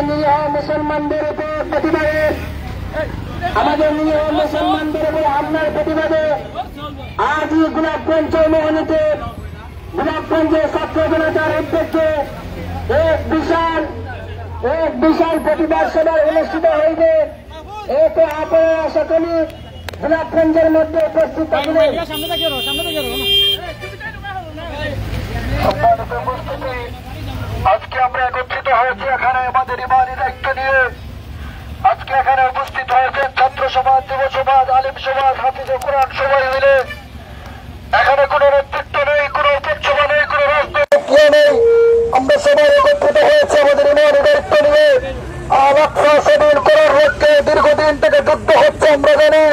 নিরীহ মুসলমানদের উপর প্রতিবাদে, আমাদের নিরীহ মুসলমানদের উপর হামলার প্রতিবাদে আজই গোলাপগঞ্জ চৌমোহনীতে গোলাপগঞ্জের ছাত্র জনতার উদ্যোগে এক বিশাল প্রতিবাদ সভা অনুষ্ঠিত হইবে। এতে আপনারা সকলে গোলাপগঞ্জের মধ্যে উপস্থিত থাকবেন। আজকে আমরা একত্রিত হয়েছি এখানে আমাদের ইমানি দায়িত্ব নিয়ে। আজকে এখানে উপস্থিত হয়েছে ছাত্র সমাজ, যুব সমাজ, আলিম সমাজ, হাফিজে কোরআন সবাই মিলে। এখানে কোনো নেতৃত্ব নেই, কোনো উপসভা নেই, কোনো রাজনৈতিক নেই। আমরা সবাই একত্রিত হয়েছে আমাদের ইমানি দায়িত্ব নিয়ে। আল-আকসা সাবিল করার লক্ষ্যে দীর্ঘদিন থেকে যুদ্ধ হচ্ছে আমরা জানি।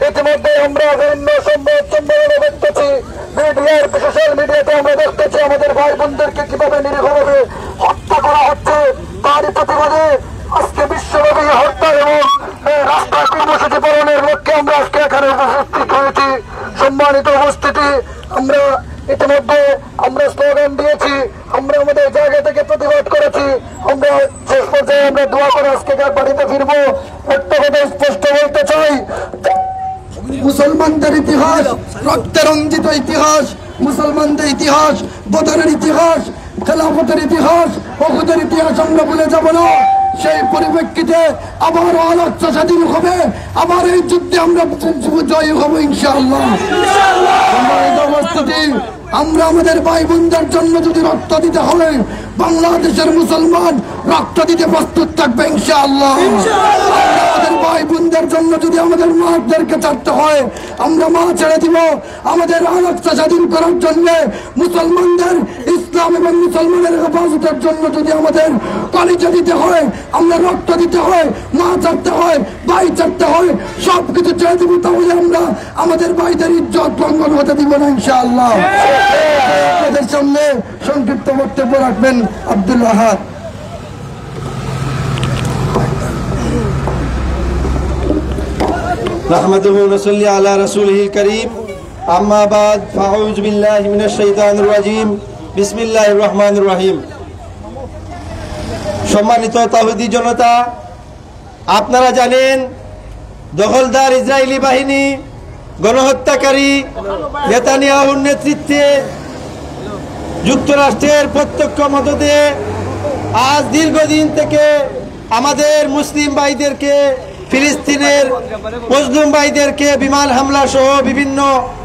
ইতিমধ্যে আমরা বিভিন্ন সংবাদ সম্মেলনে দেখতেছি, মিডিয়ার সোশ্যাল মিডিয়াতে আমরা দেখতেছি আমাদের ভাই বোনদেরকে কিভাবে নিরীহভাবে হত্যা করা হচ্ছে। তারই প্রতিবাদে আজকে বিশ্বব্যাপী হত্যা এবং রাস্তায় কর্মসূচি পালনের লক্ষ্যে আমরা আজকে এখানে উপস্থিত হয়েছি। সম্মানিত উপস্থিতি, আমরা ইতিমধ্যে আমরা স্লোগান দিয়েছি, আমরা আমাদের জায়গা থেকে প্রতিবাদ করেছি। আমরা শেষ পর্যায়ে আমরা দোয়া করে আজকে বাড়িতে ফিরবো। একটা কথা স্পষ্ট বলতে চাই, মুসলমানদের ইতিহাস রক্তে রঞ্জিত ইতিহাস, মুসলমানদের ইতিহাস, বদরের ইতিহাস, খেলাফতের ইতিহাস, উহুদের ইতিহাস আমরা ভুলে যাব না। সেই পরিপ্রেক্ষিতে আবার আল-আকসা স্বাধীন হবে, আবার এই যুদ্ধে আমরা জয়ী হব ইনশাআল্লাহ। আমরা আমাদের ভাই বোনদের জন্য যদি রক্ত দিতে হয়, বাংলাদেশের মুসলমান রক্ত দিতে প্রস্তুত থাকবে ইনশাআল্লাহ। আমাদের ভাই বোনদের জন্য যদি আমাদের মাদেরকে ছাড়তে হয়, আমরা মা ছেড়ে দিব। আমাদের আল-আকসা স্বাধীন করার জন্য, মুসলমানদের ইসলাম এবং মুসলমানের হেফাজতের জন্য যদি আমাদের কলিজা দিতে হয়, আমরা রক্ত দিতে হয়, মা ছাড়তে হয়, ভাই ছাড়তে হয়, সবকিছু ছেড়ে দিব। তাহলে আমরা আমাদের ভাইদের ইজ্জত লঙ্ঘন হতে দিব না ইনশাআল্লাহ। আপনাদের সামনে সংক্ষিপ্ত বক্তব্য রাখবেন আব্দুল ওয়াহাব। نحمده ونصلي على رسوله الكريم أما بعد فأعوذ بالله من الشيطان الرجيم بسم الله الرحمن الرحيم। সম্মানিত তাওহীদি জনতা, আপনারা জানেন দখলদার ইসরায়েলি বাহিনী গণহত্যাকারী নেতানিয়াহুর নেতৃত্বে যুক্তরাষ্ট্রের প্রত্যক্ষ মদদে আজ দীর্ঘদিন থেকে আমাদের মুসলিম ভাইদেরকে, ফিলিস্তিনের মজলুম ভাইদেরকে বিমান হামলা সহ বিভিন্ন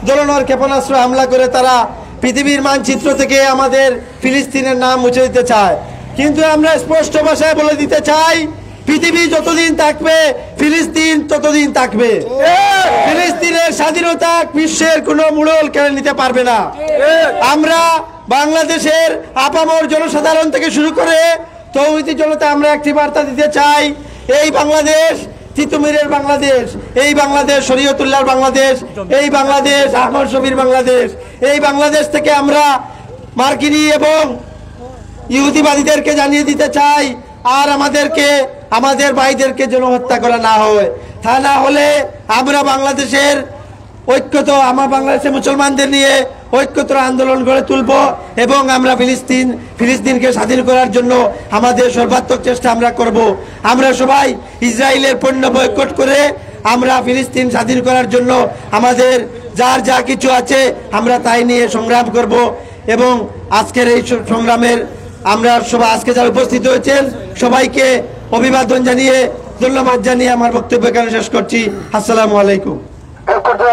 ধরনের ক্ষেপণাস্ত্র হামলা করে তারা পৃথিবীর মানচিত্র থেকে আমাদের ফিলিস্তিনের নাম মুছে দিতে চায়। কিন্তু আমরা স্পষ্ট ভাষায় বলে দিতে চাই, পৃথিবী যতদিন থাকবে ফিলিস্তিন ততদিন থাকবে। ফিলিস্তিনের স্বাধীনতা বিশ্বের কোনো মুড়ল কেড়ে নিতে পারবে না। আমরা বাংলাদেশের আপামর জনসাধারণ থেকে শুরু করে তৌহিদি জনতা আমরা একটি বার্তা দিতে চাই, এই বাংলাদেশ তিতুমিরের বাংলাদেশ, এই বাংলাদেশ শরীয়তুল্লাহর বাংলাদেশ, এই বাংলাদেশ আহমদ শফির বাংলাদেশ। এই বাংলাদেশ থেকে আমরা মার্কিনী এবং ইহুদিবাদীদেরকে জানিয়ে দিতে চাই, আর আমাদের ভাইদেরকে যেন হত্যা করা না হয়। তা না হলে আমরা বাংলাদেশের আমার বাংলাদেশের মুসলমানদের নিয়ে ঐক্যতর আন্দোলন গড়ে তুলব এবং আমরা ফিলিস্তিনকে স্বাধীন করার জন্য আমাদের সর্বাত্মক চেষ্টা আমরা করব। আমরা সবাই ইসরায়েলের পণ্য বয়কট করে আমরা ফিলিস্তিন স্বাধীন করার জন্য আমাদের যার যা কিছু আছে আমরা তাই নিয়ে সংগ্রাম করব। এবং আজকের এই সংগ্রামের আমরা সবাই আজকে যারা উপস্থিত হয়েছেন সবাইকে অভিবাদন জানিয়ে, ধন্যবাদ জানিয়ে আমার বক্তব্য এখানে শেষ করছি। আসসালামু আলাইকুম।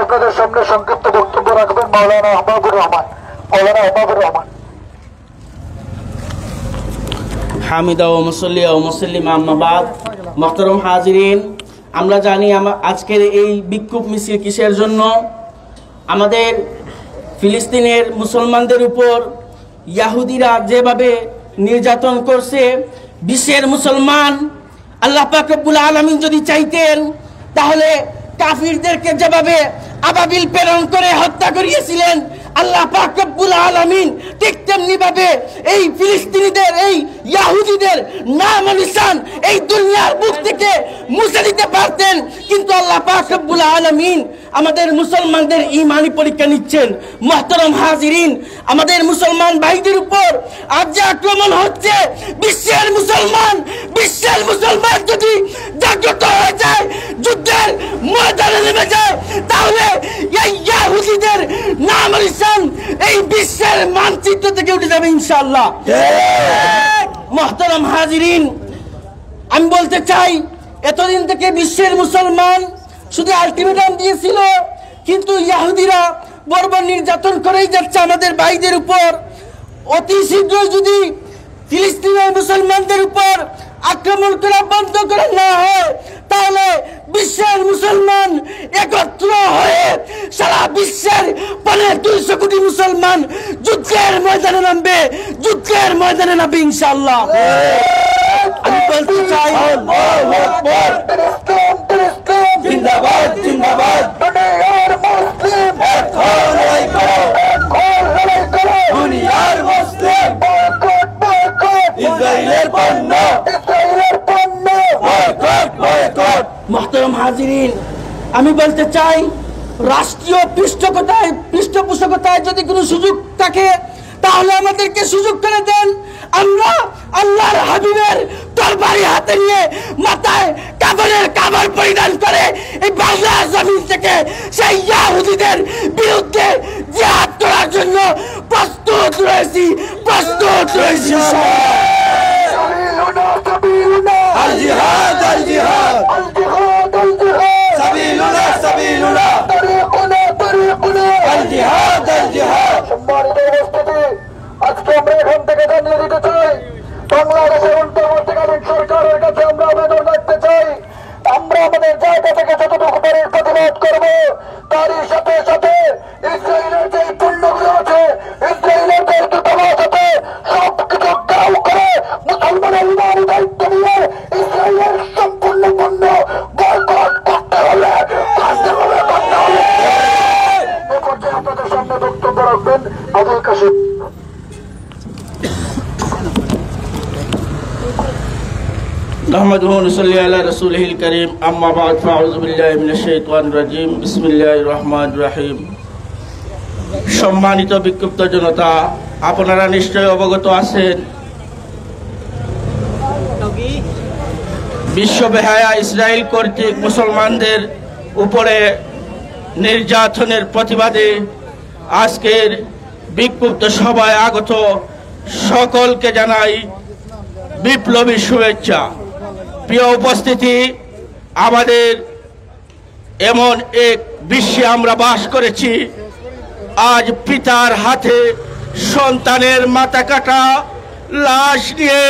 আপনাদের সামনে সংক্ষিপ্ত বক্তব্য রাখবেন মাওলানা আহমাদুর রহমান। হামিদা ও মুসল্লি ও মুসল্লিম আম্মা বাদ। মুহতারাম হাজিরিন, আমরা জানি আজকের এই বিক্ষোভ মিছিল কিসের জন্য। আমাদের ফিলিস্তিনের মুসলমানদের উপর ইহুদিরা যেভাবে নির্যাতন করছে, বিশ্বের মুসলমান আল্লাহ পাক রব্বুল আলামিন যদি চাইতেন তাহলে কাফিরদেরকে যেভাবে আবাবিল প্রেরণ করে হত্যা করিয়েছিলেন আল্লাহ পাক রব্বুল আলামিন ঠিক তেমনি ভাবে এই ফিলিস্তিনিদের এই ইহুদিদের নাম ও নিশান এই দুনিয়ার বুক থেকে মুছে দিতে পারতেন, কিন্তু আল্লাহ পাক রব্বুল আলামিন আমাদের মুসলমানদের ঈমানি পরীক্ষা নিচ্ছেন। মুহতারাম হাজিরিন, আমাদের মুসলমান ভাইদের উপর আজ যে আক্রমণ হচ্ছে, বিশ্বের মুসলমান যদি জাগ্রত হয়ে যায়, যুদ্ধের ময়দানে নেমে যায়, তাহলে এই ইহুদিদের নাম ও নিশান এই বিশ্বের মানচিত্র থেকে উঠে যাবে ইনশাআল্লাহ। মুহতারাম হাজিরিন, আমি বলতে চাই, এতদিন থেকে বিশ্বের মুসলমান শুধু আলটিমেটাম দিয়েছিল, কিন্তু ইহুদিরা বর্বর নির্যাতন করেই যাচ্ছে আমাদের ভাইদের উপর। অতি শীঘ্র যদি ফিলিস্তিনের মুসলমানদের উপর আক্রমণ করা বন্ধ করা না হয়, তাহলে বিশ্বের মুসলমান একত্র হয়ে সারা বিশ্বের 200 কোটি মুসলমান যুদ্ধের ময়দানে নামবে ইনশাআল্লাহ। আমি বলতে চাই, জিন্দাবাদ জিন্দাবাদ দুনিয়ার মুসলিম দুনিয়ার মুসলিম ইসরায়েলের পণ্য বয়কট। মুহতারাম হাজিরিন, আমি বলতে চাই, রাষ্ট্রীয় পৃষ্ঠপোষকতায় যদি কোনো সুযোগ থাকে, তাহলে আমাদেরকে সুযোগ করে দেন। আমরা আল্লাহর হাবিবের তরবারি হাতে নিয়ে মাথায় কাফর পরিধান করে এই বাংলার জমিন থেকে সেই ইহুদিদের বিরুদ্ধে জিহাদ করার জন্য প্রস্তুত রয়েছি। আল জিহাদ আল জিহাদ আল জিহাদ আল জিহাদ সাবিলুনা সাবিলুনা তরিকুনা আল জিহাদ আল জিহাদ। সম্মানিত উপস্থিতি, আজকে আমরা এখান থেকে জানিয়ে দিতে চাই, বাংলাদেশের অন্তর্বর্তীকালীন সরকারের কাছে আমরা আবেদন রাখতে চাই, আমরা আমাদের জায়গা থেকে যতটুকু পারি প্রতিবাদ করব। তারই সাথে সাথে ইসরায়েলের যে পণ্যগুলো আছে, ইসরায়েলের যে দূতাবাস আছে, সবকিছু গ্রাউ করে মুসলমানের ইমানি দায়িত্ব নিয়ে ইসরায়েলের সম্পূর্ণ পণ্য বয়কট করতে হবে। এ পর্যায়ে আপনাদের সামনে বক্তব্য রাখবেন আবুল কাশেম। نحمده ونصلي على رسوله الكريم أما بعد فأعوذ بالله من الشيطان الرجيم بسم الله الرحمن الرحيم। সম্মানিত বিক্ষুব্ধ জনতা, আপনারা নিশ্চয়ই অবগত আছেন, বিশ্ববেহায়া ইসরায়েল কর্তৃক মুসলমানদের উপরে নির্যাতনের প্রতিবাদে আজকের বিক্ষুব্ধ সভায় আগত সকলকে জানাই বিপ্লবী শুভেচ্ছা। প্রিয় উপস্থিতি, আমাদের এমন এক বিশ্বে আমরা বাস করেছি, আজ পিতার হাতে সন্তানের মাথা কাটা লাশ নিয়ে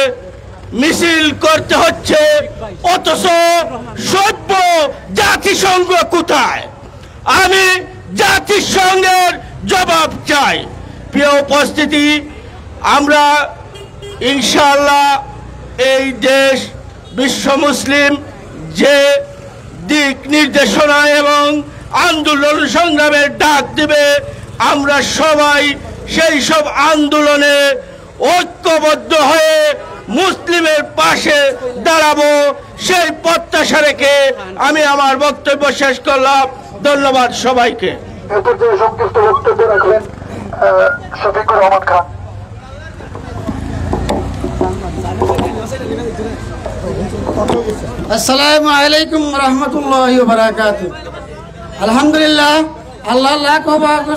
মিছিল করতে হচ্ছে, অথচ সভ্য জাতিসংঘ কোথায়? আমি জাতিসংঘের জবাব চাই। প্রিয় উপস্থিতি, আমরা ইনশাআল্লাহ এই দেশ বিশ্ব মুসলিম যে দিক নির্দেশনা এবং আন্দোলন সংগ্রামের ডাক দিবে, আমরা সবাই সেই সব আন্দোলনে ঐক্যবদ্ধ হয়ে মুসলিমের পাশে দাঁড়াবো, সেই প্রত্যাশা রেখে আমি আমার বক্তব্য শেষ করলাম। ধন্যবাদ সবাইকে। এরপর যে সংক্ষিপ্ত বক্তব্য রাখলেন শফিকুর রহমান খান। আসসালামু আলাইকুম রহমতুল্লাহি ওয়া বারাকাতুহু। আলহামদুলিল্লাহ, আল্লাহ লাখ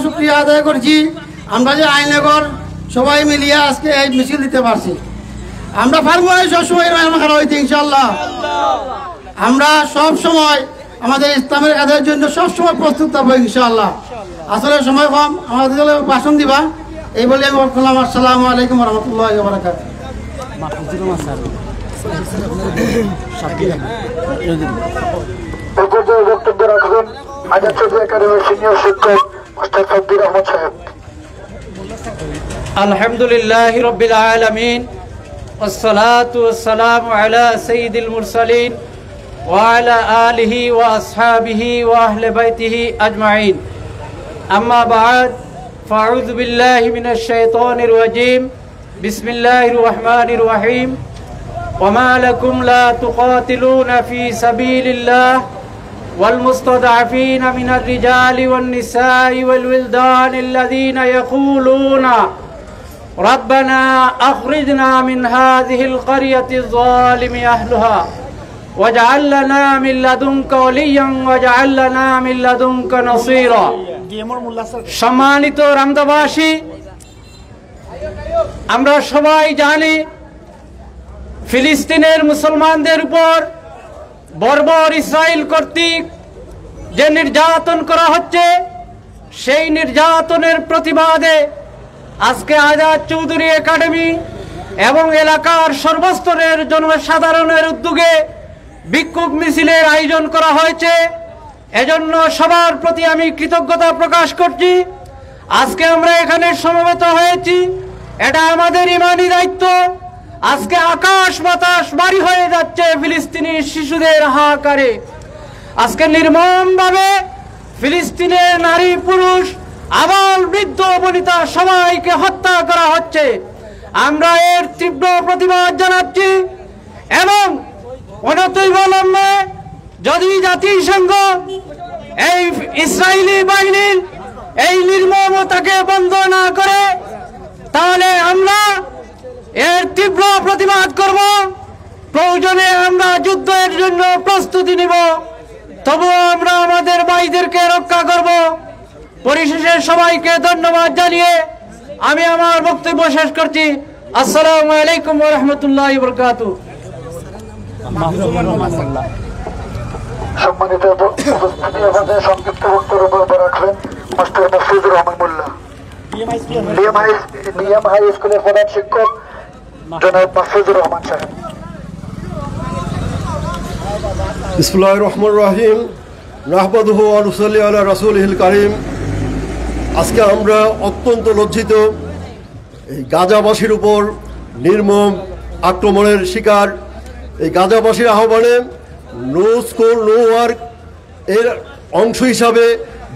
শুকরিয়া আদায় করছি, আমরা যে আইনগর সবাই মিলিয়ে আজকে এই মিছিল দিতে পারছি। আমরা পারবো সবসময় খারাপ হইতে ইনশাআল্লাহ। আমরা সব সময় আমাদের ইসলামের কাজের জন্য সবসময় প্রস্তুত থাকবো ইনশাআল্লাহ। আসলে সময় কম, আমাদের ভাষণ দিবা, এই বলে আমি বললাম। আসসালামু আলাইকুম রহমতুল্লাহি ওয়া বারাকাতুহু। বক্তব্য রাখবেন আজাদ চৌধুরী একাডেমির সিনিয়র শিক্ষক মাস্টার সাব্বির আহমদ সাহেব। আলহামদুলিল্লাহি রাব্বিল আলামিন, ওয়াসসালাতু ওয়াসসালামু আলা সাইয়্যিদিল মুরসালিন ওয়া আলা আলিহি ওয়া আসহাবিহি ওয়া আহলি বাইতিহি আজমাইন। আম্মা বা'দ, ফাআউযু বিল্লাহি মিনাশ শাইতানির রাজীম। বিসমিল্লাহির রহমানির রহিম ওয়া লাকুম লা তুকাতিলুনা ফি সাবিলিল্লাহ ওয়াল মুস্তাদআফিনা মিনার রিজালি ওয়ান নিসাই ওয়াল উইলদানিল্লাযীনা ইয়াকুলুনা ربنا أخرجنا من هذه القرية الظالم أهلها واجعل لنا من لدنك وليا واجعل لنا من لدنك نصيرا সম্মানিত রামদাবাসী, আমরা সবাই জানি ফিলিস্তিনের মুসলমানদের উপর বর্বর ইসরায়েল কর্তৃক যে নির্যাতন করা হচ্ছে, সেই নির্যাতনের প্রতিবাদে আজকে আজাদ চৌধুরী একাডেমি এবং এলাকার সর্বস্তরের জনসাধারণের উদ্যোগে বিক্ষোভ মিছিলের আয়োজন করা হয়েছে। এজন্য সবার প্রতি আমি কৃতজ্ঞতা প্রকাশ করছি। আজকে আমরা এখানে সমবেত হয়েছি, এটা আমাদের ইমানি দায়িত্ব। আজকে আকাশ বাতাস বাড়ি হয়ে যাচ্ছে ফিলিস্তিনি শিশুদের হাহাকারে। আজকে নির্মমভাবে ফিলিস্তিনের নারী পুরুষ আবাল বৃদ্ধ বনিতা সবাইকে হত্যা করা হচ্ছে। আমরা এর তীব্র প্রতিবাদ জানাচ্ছি এবং অনতিবিলম্বে যদি জাতিসংঘ এই ইসরায়েলি বাহিনীর এই নির্মমতাকে বন্ধ না করে, তাহলে আমরা এর তীব্র প্রতিবাদ করব। প্রয়োজনে আমরা যুদ্ধের জন্য প্রস্তুতি নিব, তবুও আমরা আমাদের ভাইদেরকে রক্ষা করব। পরিশেষে সবাইকে ধন্যবাদ জানিয়ে আমি আমার বক্তব্য শেষ করছি। আসসালামু আলাইকুম ওয়া রাহমাতুল্লাহি ওয়া বারাকাতুহু। সম্মানিত উপস্থিতি, আমাদের সংক্ষিপ্ত বক্তব্য রাখলেন মাস্টার মাসুদুর রহমান মোল্লা, নিয়াম হাই স্কুলের প্রধান শিক্ষক জনাব মাসুদুর রহমান সাহেব। বিসমিল্লাহির রহমানির রহিম, নাহমাদুহু ওয়া নুসাল্লি আলা রাসূলিহিল কারীম। আজকে আমরা অত্যন্ত লজ্জিত, এই গাজাবাসীর উপর নির্মম আক্রমণের শিকার। এই গাজাবাসীর আহ্বানে নো স্কুল নো ওয়ার্ক এর অংশ হিসাবে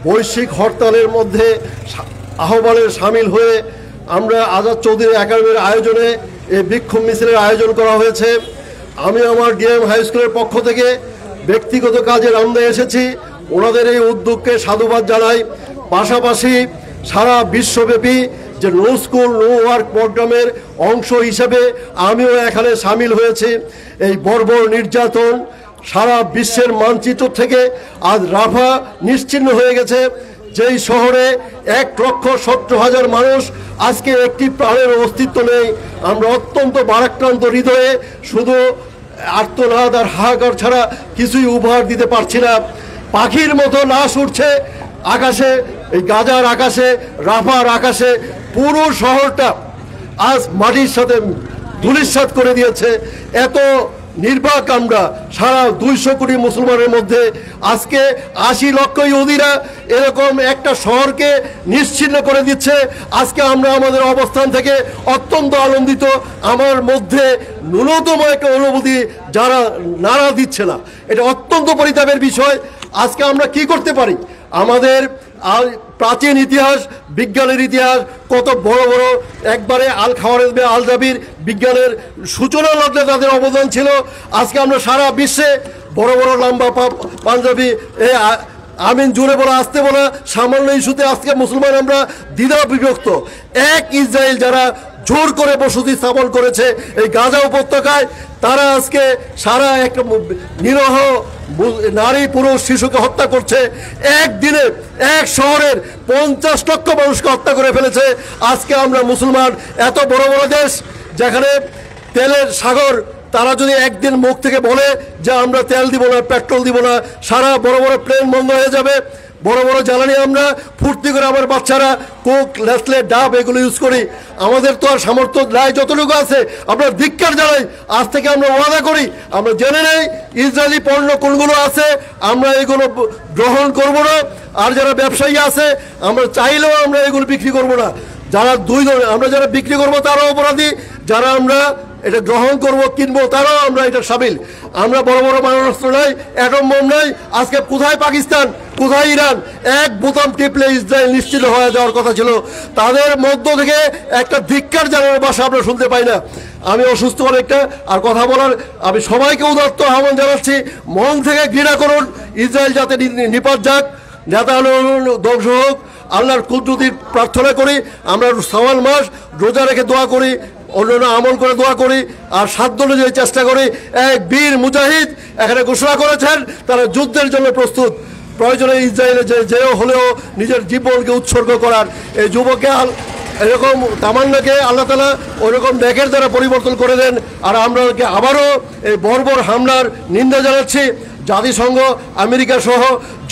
বৈশ্বিক হরতালের মধ্যে আহ্বানে সামিল হয়ে আমরা আজাদ চৌধুরী একাডেমির আয়োজনে এই বিক্ষোভ মিছিলের আয়োজন করা হয়েছে। আমি আমার ডিএম হাই স্কুলের পক্ষ থেকে ব্যক্তিগত কাজে রামদে এসেছি, ওনাদের এই উদ্যোগকে সাধুবাদ জানাই। পাশাপাশি সারা বিশ্বব্যাপী যে নো স্কুল নো ওয়ার্ক প্রোগ্রামের অংশ হিসেবে আমিও এখানে সামিল হয়েছি। এই বর্বর নির্যাতন সারা বিশ্বের মানচিত্র থেকে আজ রাফা নিশ্চিহ্ন হয়ে গেছে। যেই শহরে 1,70,000 মানুষ, আজকে একটি প্রাণের অস্তিত্ব নেই। আমরা অত্যন্ত ভারাক্রান্ত হৃদয়ে শুধু আর্তনাদ আর হাহাকার ছাড়া কিছুই উপহার দিতে পারছি না। পাখির মতো লাশ উঠছে আকাশে, এই গাজার আকাশে, রাফার আকাশে। পুরো শহরটা আজ মাটির সাথে ধূলিসাৎ করে দিয়েছে। এত নির্বাক আমরা সারা 200 কোটি মুসলমানের মধ্যে আজকে 80 লক্ষ ইহুদিরা এরকম একটা শহরকে নিশ্চিহ্ন করে দিচ্ছে। আজকে আমরা আমাদের অবস্থান থেকে অত্যন্ত আনন্দিত। আমার মধ্যে ন্যূনতম একটা অনুভূতি যারা নাড়া দিচ্ছে না, এটা অত্যন্ত পরিতাপের বিষয়। আজকে আমরা কি করতে পারি? আমাদের প্রাচীন ইতিহাস, বিজ্ঞানের ইতিহাস, কত বড় বড় একবারে আল খাওয়ারেজমে আল জাবির বিজ্ঞানের সূচনা লগ্নে তাদের অবদান ছিল। আজকে আমরা সারা বিশ্বে বড় বড় লম্বা পাঞ্জাবি আমিন জুড়ে বলা, আসতে বলা, সামান্য ইস্যুতে আজকে মুসলমান আমরা দ্বিধা বিভক্ত। এক ইসরায়েল যারা জোর করে বসতি স্থাপন করেছে এই গাজা উপত্যকায়, তারা আজকে সারা একটা নিরহ নারী পুরুষ শিশুকে হত্যা করছে। একদিনে এক শহরের 50 লক্ষ মানুষকে হত্যা করে ফেলেছে। আজকে আমরা মুসলমান, এত বড় বড় দেশ যেখানে তেলের সাগর, তারা যদি একদিন মুখ থেকে বলে যে আমরা তেল দিব না, পেট্রোল দিব না, সারা বড় বড় প্লেন বন্ধ হয়ে যাবে। বড় বড় জ্বালানি আমরা ফুর্তি করে আমার বাচ্চারা কোক, নেসলে, ডাব এগুলো ইউজ করি। আমাদের তো আর সামর্থ্য নাই, যতটুকু আছে আমরা ধিক্কার জানাই। আজ থেকে আমরা ওয়াদা করি, আমরা জেনে নেই ইসরায়েলি পণ্য কোনগুলো আছে, আমরা এগুলো গ্রহণ করব না। আর যারা ব্যবসায়ী আছে, আমরা চাইলেও আমরা এগুলো বিক্রি করব না। যারা দুই ধরনের, আমরা যারা বিক্রি করবো তারাও অপরাধী, যারা আমরা এটা গ্রহণ করব, কিনবো, তারাও আমরা এটা সামিল। আমরা বড় বড় মারণাস্ত্র নাই, অ্যাটম বোম নাই। আজকে কোথায় পাকিস্তান, কোথায় ইরান? এক বোতাম টিপলে ইসরায়েল নিশ্চিত হয়ে যাওয়ার কথা ছিল। তাদের মধ্য থেকে একটা ধিক্কার জানানোর ভাষা আমরা শুনতে পাই না। আমি অসুস্থ অনেকটা, আর কথা বলার আমি সবাইকে উদাত্ত আহ্বান জানাচ্ছি, মন থেকে ঘৃণা করুন। ইসরায়েল যাতে নিপাত যাক, নেতা ধ্বংস হোক, আল্লাহর কুদরতির প্রার্থনা করি। আমরা শাওয়াল মাস রোজা রেখে দোয়া করি, অন্যান্য আমল করে দোয়া করি, আর সাধ্য অনুযায়ী চেষ্টা করি। এক বীর মুজাহিদ এখানে ঘোষণা করেছেন তারা যুদ্ধের জন্য প্রস্তুত, প্রয়োজনে ইসরায়েলে যেও হলেও নিজের জীবনকে উৎসর্গ করার। এই যুবককে এরকম তামান্নাকে আল্লাহ তাআলা ওইরকম ব্যাগের দ্বারা পরিবর্তন করে দেন। আর আমরাকে আবারও এই বর্বর হামলার নিন্দা জানাচ্ছি। জাতিসংঘ, আমেরিকা সহ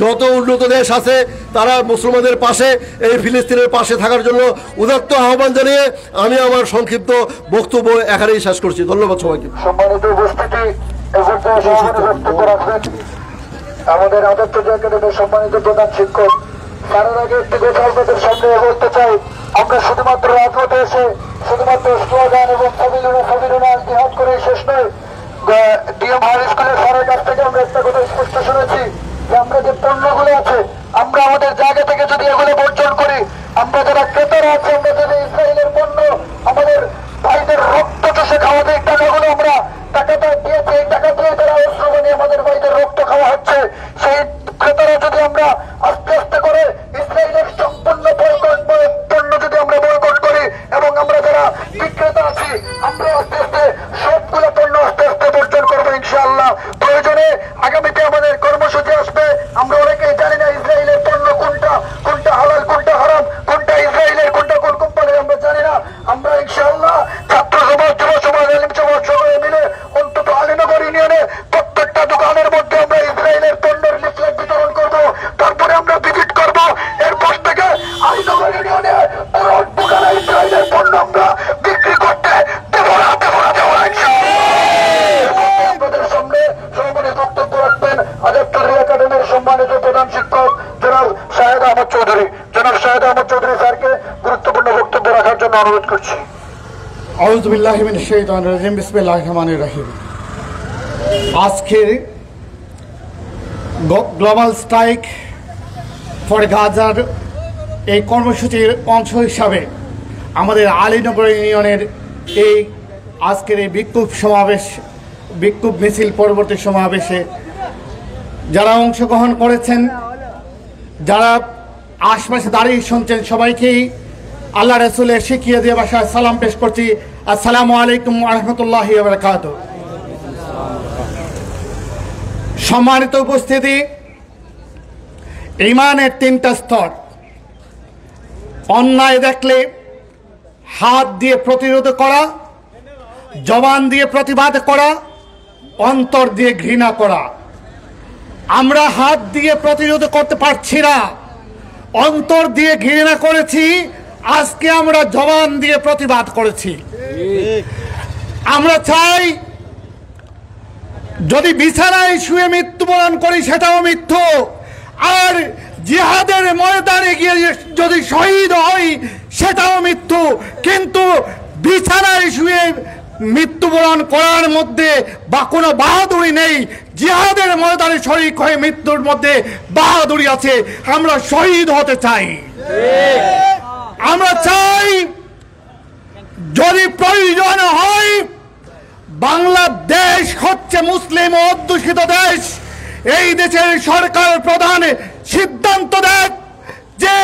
যত উন্নত দেশ আছে তারা মুসলমানদের পাশে, এই ফিলিস্তিনের পাশে থাকার জন্য উদাত্ত আহ্বান জানিয়ে আমি আমার সংক্ষিপ্ত বক্তব্য এখানেই শেষ করছি। ধন্যবাদ সবাইকে। সম্মানিত উপস্থিতি, বক্তব্য রাখবেন আমাদের আদর্শ একাডেমির সম্মানিত প্রধান শিক্ষক। তার আগে একটি কথা আপনাদের সামনে বলতে চাই, আমরা শুধুমাত্র রাজপথে এসে শুধুমাত্র স্লোগান এবং কবিরুনা জিহাদ করে শেষ নয়। ডিএম হাই স্কুলের স্যারের কাছ থেকে আমরা একটা কথা স্পষ্ট শুনেছি যে আমরা যে পণ্যগুলো আছে, আমরা আমাদের জায়গা থেকে যদি এগুলো বর্জন করি, আমরা যারা ক্রেতারা আছে, আমরা যদি ইসরায়েলের পণ্য আমাদের ভাইদের রক্ত চষে খাওয়াতে এই টাকাগুলো আমরা টাকাটা দিয়েছি, এই টাকা দিয়ে যারা অস্ত্র বানিয়ে আমাদের ভাইদের রক্ত খাওয়া হচ্ছে, সেই ক্রেতারা যদি আমরা আস্তে আস্তে করে ইসরায়েলের সম্পূর্ণ পণ্য যদি আমরা বয়কট করি, এবং আমরা যারা বিক্রেতা আছি আমরা আস্তে আস্তে সবগুলো পণ্য আস্তে আস্তে বর্জন করবো ইনশাআল্লাহ। প্রয়োজনে আগামীতে আমাদের কর্মসূচি আসবে। আমরা অনেকেই জানি না ইসরায়েলের পণ্য কোনটা, কোনটা হালাল, কোনটা হারাম, কোনটা ইসরায়েলের, কোনটা কোন কোম্পানির, আমরা জানি না। আমরা ইনশাআল্লাহ ছাত্র সমাজ, যুব সমাজ, আলিম সমাজ সবাই মিলে অন্তত আলীনগর ইউনিয়নে প্রত্যেকটা দোকানের মধ্যে আমরা ইসরায়েলের পণ্যের লিফলেট বিতরণ করবো। তারপরে আমরা ভিজিট করবো। এরপর থেকে আলীনগর ইউনিয়নে পুরো দোকানে ইসরায়েলের পণ্য আমরা বিক্রি করতে দেবো না, দেবো না, দেবো না ইনশাআল্লাহ। আপনাদের সামনে সর্বমোট বক্তব্য রাখবেন আজাদপুর একাডেমির সম্মানিত প্রধান শিক্ষক জনাব শাহেদ আহমদ চৌধুরী। জনাব শাহেদ আহমদ চৌধুরী স্যারকে গুরুত্বপূর্ণ বক্তব্য রাখার জন্য অনুরোধ করছি। আউযু বিল্লাহি মিনাশ শাইতানির রাজিম, বিসমিল্লাহির রহমানির রহিম। আজকের গ্লোবাল স্ট্রাইক ফর গাজার এই কর্মসূচির অংশ হিসাবে আমাদের আলীনগর ইউনিয়নের এই আজকের এই বিক্ষোভ মিছিল পরবর্তী সমাবেশে যারা অংশগ্রহণ করেছেন, যারা আশপাশে দাঁড়িয়ে শুনছেন, সবাইকেই আল্লাহ রাসূলের শিখিয়ে দিয়ে ভাষায় সালাম পেশ করছি। আসসালামু আলাইকুম ওয়া রাহমাতুল্লাহি ওয়া বারাকাতুহু। সম্মানিত উপস্থিতি, ঈমানের তিনটা স্তর। অন্যায় দেখলে হাত দিয়ে প্রতিরোধ করা, জবান দিয়ে প্রতিবাদ করা, অন্তর দিয়ে ঘৃণা করা। আমরা হাত দিয়ে প্রতিরোধ করতে পারছি না, অন্তর দিয়ে ঘৃণা করেছি, আজকে আমরা জবান দিয়ে প্রতিবাদ করেছি। আমরা চাই যদি বিছানায় শুয়ে মৃত্যুবরণ করি সেটাও মৃত্যু, আর জিহাদের ময়দানে গিয়ে যদি শহীদ হই সেটাও মৃত্যু। কিন্তু বিছানায় শুয়ে মৃত্যুবরণ করার মধ্যে বা কোনো বাহাদুরি নেই। জিহাদের ময়দানে শরীক হয়ে মৃত্যুর মধ্যে বাহাদুরি আছে। আমরা শহীদ হতে চাই। আমরা চাই যদি প্রয়োজন হয়, বাংলাদেশ হচ্ছে মুসলিম অধ্যুষিত দেশ, এই দেশের সরকার প্রধান সিদ্ধান্ত দেয় যে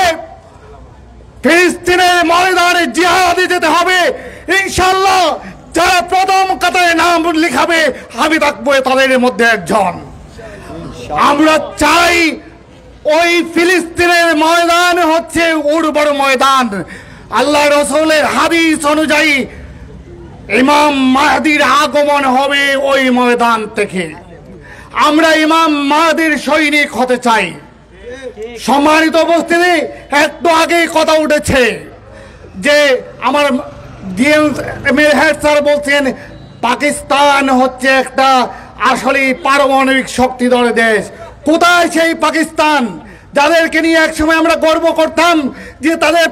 ফিলিস্তিনের ময়দানে জিহাদে যেতে হবে, ইনশাআল্লাহ যারা প্রথম কাতারে নাম লিখাবে আমি থাকবো তাদের মধ্যে একজন। আমরা চাই ওই ফিলিস্তিনের ময়দান হচ্ছে উর্বর ময়দান। আল্লাহ রাসূলের হাদিস অনুযায়ী ইমাম মাহদির আগমন হবে ওই ময়দান থেকে। আমরা ইমাম মাহদির সৈনিক হতে চাই। সম্মানিত উপস্থিতি, একটু আগেই কথা উঠেছে যে আমার হেড স্যার বলছেন পাকিস্তান হচ্ছে একটা আসলে পারমাণবিক শক্তিধর দেশ। কোথায় সেই পাকিস্তান যাদেরকে নিয়ে একসময় আমরা গর্ব করতাম যে তাদের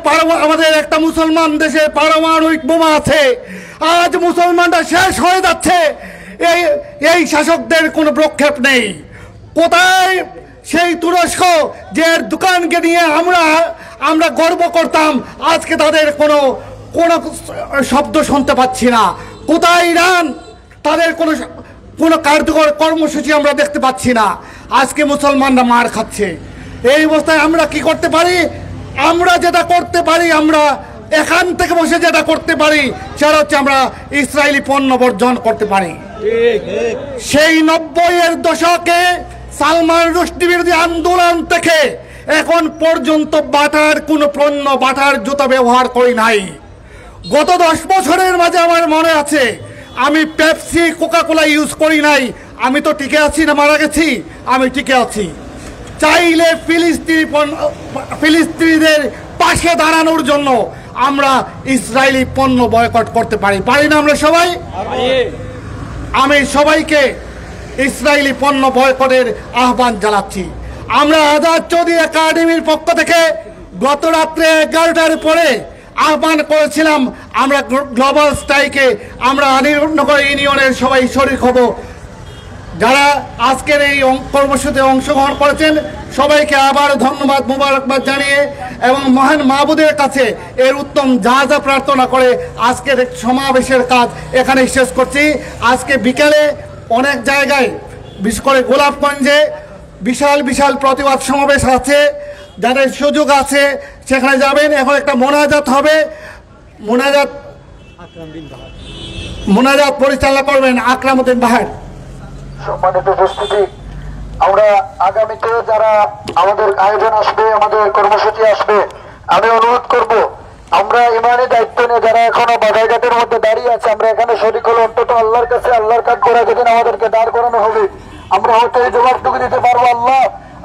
আমাদের একটা মুসলমান দেশে পারমাণবিক বোমা আছে? আজ মুসলমানরা শেষ হয়ে যাচ্ছে, এই শাসকদের কোনো প্রক্ষেপ নেই। কোথায় সেই তুরস্ক যে দোকানকে নিয়ে আমরা গর্ব করতাম, আজকে তাদের কোনো শব্দ শুনতে পাচ্ছি না। কোথায় ইরান, তাদের কোনো কার্যকর কর্মসূচি আমরা দেখতে পাচ্ছি না। আজকে মুসলমানরা মার খাচ্ছে। এই অবস্থায় আমরা কি করতে পারি? আমরা যেটা করতে পারি, আমরা এখান থেকে বসে যেটা করতে পারি সেটা হচ্ছে আমরা ইসরায়েলি পণ্য বর্জন করতে পারি। সেই 90-এর দশকে সালমান রুশদি বিরোধী আন্দোলন থেকে এখন পর্যন্ত বাটার কোনো পণ্য, বাটার জুতা ব্যবহার করি নাই। গত 10 বছরের মাঝে আমার মনে আছে আমি পেপসি, কোকা কোলা ইউজ করি নাই। আমি তো টিকে আছি না মারা গেছি? আমি টিকে আছি। চাইলে ফিলিস্তিনিদের পাশে দাঁড়ানোর জন্য আমরা ইসরায়েলি পণ্য বয়কট করতে পারি না আমরা সবাই? আমি সবাইকে ইসরায়েলি পণ্য বয়কটের আহ্বান জানাচ্ছি। আমরা আজাদ চৌধুরী একাডেমির পক্ষ থেকে গত রাত্রে 11টার পরে আহ্বান করেছিলাম, আমরা গ্লোবাল স্ট্রাইকে আমরা আলীনগর ইউনিয়নের সবাই শরীক হব। যারা আজকের এই কর্মসূচিতে অংশগ্রহণ করেছেন সবাইকে আবার ধন্যবাদ, মোবারকবাদ জানিয়ে এবং মহান মাহবুদের কাছে এর উত্তম যা প্রার্থনা করে আজকের সমাবেশের কাজ এখানে শেষ করছি। আজকে বিকেলে অনেক জায়গায়, বিশেষ করে গোলাপগঞ্জে বিশাল প্রতিবাদ সমাবেশ আছে। যাদের সুযোগ আছে সেখানে যাবেন। এখন একটা মোনাজাত হবে, মোনাজাত পরিচালনা করবেন আকরামউদ্দিন বাহার। সম্মানিত উপস্থিতি, আমরা আগামীতে যারা আমাদের আয়োজন আসবে, আমাদের কর্মসূচি আসবে, আমি অনুরোধ করব আমরা ইমানি দায়িত্ব নিয়ে যারা এখনো বাধাঘাটের মধ্যে দাঁড়িয়ে আছে, আমরা এখানে শরীক হলে অন্তত আল্লাহর কাছে আল্লাহর কাজ করা যেদিন আমাদেরকে দাঁড় করানো হবে আমরা হয়তো এই জবাবটুকু দিতে পারবো, আল্লাহ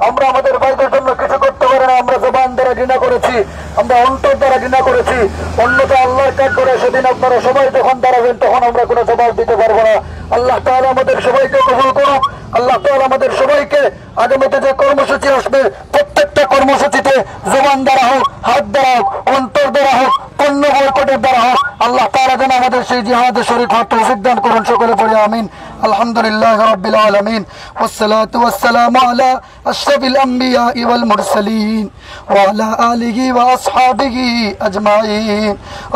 আমরা আমাদের ভাইদের জন্য কিছু করতে পারি না। আমরা জবান দ্বারা ঘৃণা করেছি, আমরা অন্তর দ্বারা ঘৃণা করেছি, অন্যটা আল্লাহর কাজ করে সেদিন আপনারা সবাই যখন দাঁড়াবেন তখন আমরা কোনো জবাব দিতে পারবো না। আল্লাহ তাআলা আমাদের সবাইকে কবুল করুক। আল্লাহ তাআলা আমাদের সবাইকে আগামীতে যে কর্মসূচি আসবে প্রত্যেকটা কর্মসূচিতে জবান দ্বারা হোক, হাত দ্বারা হোক, অন্তর দ্বারা হোক, পণ্য বয়কটের দ্বারা হোক, আল্লাহ তাআলা যেন আমাদের সেই জিহাদে শরীক হওয়ার তৌফিক দান করুন। সকলে পড়ি আমিন। আলহামদুলিল্লাহ রাব্বিল আলামিন ওয়াসসালাতু ওয়াসসালামু আলা আশরাফিল আমবিয়া ওয়াল মুরসালিন ওয়া আলা আলিহি ওয়া আসহাবিহি আজমাইন।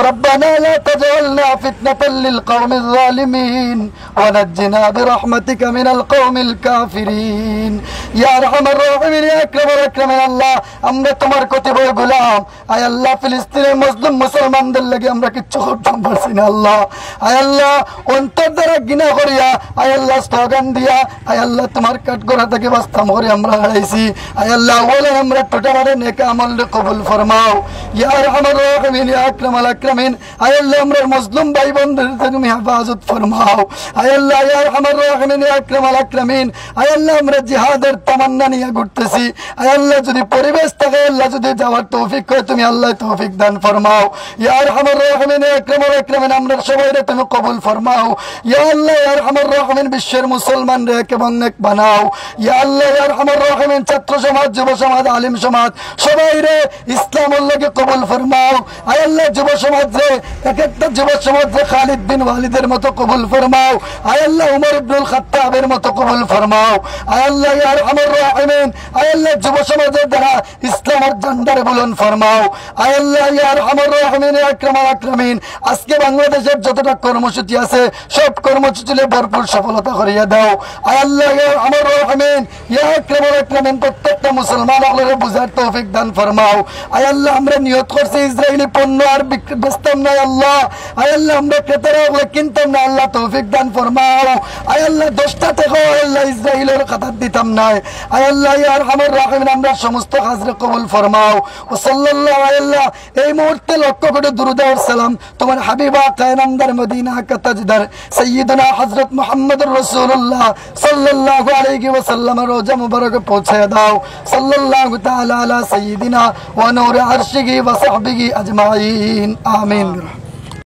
রব্বানা লা তাজআলনা ফিতনাতাল লিল কওমিজ যালিমিন ওয়া নাজ্জিনা বিরহমাতিকা মিনাল কওমিল কাফিরিন। ইয়া আরহামার রাহিমিন, ইয়া আকরামাল আকরামিন। আল্লাহ আমরা তোমার কতিপয় গোলাম, আয় আল্লাহ ফিলিস্তিনের মুসলিম মুসলমানদের লাগি আমরা কিচ্ছু করতে পারছি না। আল্লাহ আয় আল্লাহ অন্তর দ্বারা ঘৃণা করিয়া, আয় আল্লাহ স্লোগান দিয়া, আয় আল্লাহ তোমার কাঠগড়া থেকে বাস্তাম করে আমরা হারাইছি। আয় আল্লাহ বলেন আমরা টোটারে নেক আমল কবুল ফরমাও। ইয়া আরহামার রাহিমিন, ইয়া আকরামাল আকরামিন। আয় আল্লাহ আমরা মুসলিম ভাই বোনদের তুমি হেফাজত ফরমাও। আয় আল্লাহ ইয়া আরহামার রাহিমিন, ইয়া আকরামাল আকরামিন। আয় আল্লাহ আমরা জিহাদের তামান্না নিয়ে ঘুরতেছি। আয় আল্লাহ যদি পরিবেশ থাকে, আল্লাহ যদি যাওয়ার তৌফিক হয় তুমি আল্লাহ তৌফিক দান ফরমাও। ইয়া আরহামার রাহিমিন, ইয়া আকরামাল আকরামিন। আমরা সবাইরে তুমি কবুল ফরমাও। ইয়া আল্লাহ ইয়া আরহামার রাহিমিন, বিশ্বের মুসলমান রে এবং নেক বানাও। ইয়া আল্লাহ ইয়া আরহামার রাহিমিন, ছাত্র সমাজ, যুব সমাজ, আলিম সমাজ সবাইরে ইসলামের লাগে কবুল ফরমাও। আয় আল্লাহ যুব সমাজ রে, এক একটা যুব সমাজ রে খালিদ বিন ওয়ালিদের মতো কবুল ফরমাও। আয় আল্লাহ উমর ইবনুল খাত্তাবের মতো কবুল ফরমাও। আয় আল্লাহ ইয়া আরহামার রাহিমিন, আয় আল্লাহ যুব সমাজের দ্বারা ইসলামের ঝান্ডারে বুলন্দ ফরমাও। আয় আল্লাহ ইয়া আরহামার রাহিমিন, ইয়া আকরামাল আকরামিন। আজকে বাংলাদেশের যতটা কর্মসূচি আছে সব কর্মসূচিতে ভরপুর সফলতা করিয়া দাও। আয় আল্লাহ ইয়া আরহামার রাহিমিন, ইয়া আকরামাল আকরামিন। প্রত্যেকটা মুসলমান আপনারা বুঝার তৌফিক দান ফরমাও। আয় আল্লাহ আমরা নিয়ত করছি ইসরায়েলি পণ্য আর বেচতাম না আল্লাহ। আয় আল্লাহ আমরা ক্রেতারা ওগুলো কিনতাম না, আল্লাহ তৌফিক দান ফরমাও। আয় আল্লাহ 10টা থেকে আল্লাহ ইসরায়েলের কাতার দিতাম না। আয় আল্লাহ ইয়া আরহামার রাহিমিন, আমরা সমস্ত কাজরে কবুল ফরমাও। ও সাল্লাল্লাহু আলাইহি, এই মুহূর্তে লক্ষ্য করে দুরূদ ও সালাম তোমার হাবিবা কায়নামদার মদিনা কা তাজদার সাইয়্যিদনা হযরত মুহাম্মদুর রাসূলুল্লাহ সাল্লাল্লাহু আলাইহি ওয়াসাল্লাম রোজা মুবারক পৌঁছে দাও। সাল্লাল্লাহু তাআলা আলা সাইয়্যিদিনা ওয়া নূরি আরশিহি ওয়া সাহবিহি আজমাইন। আমিন।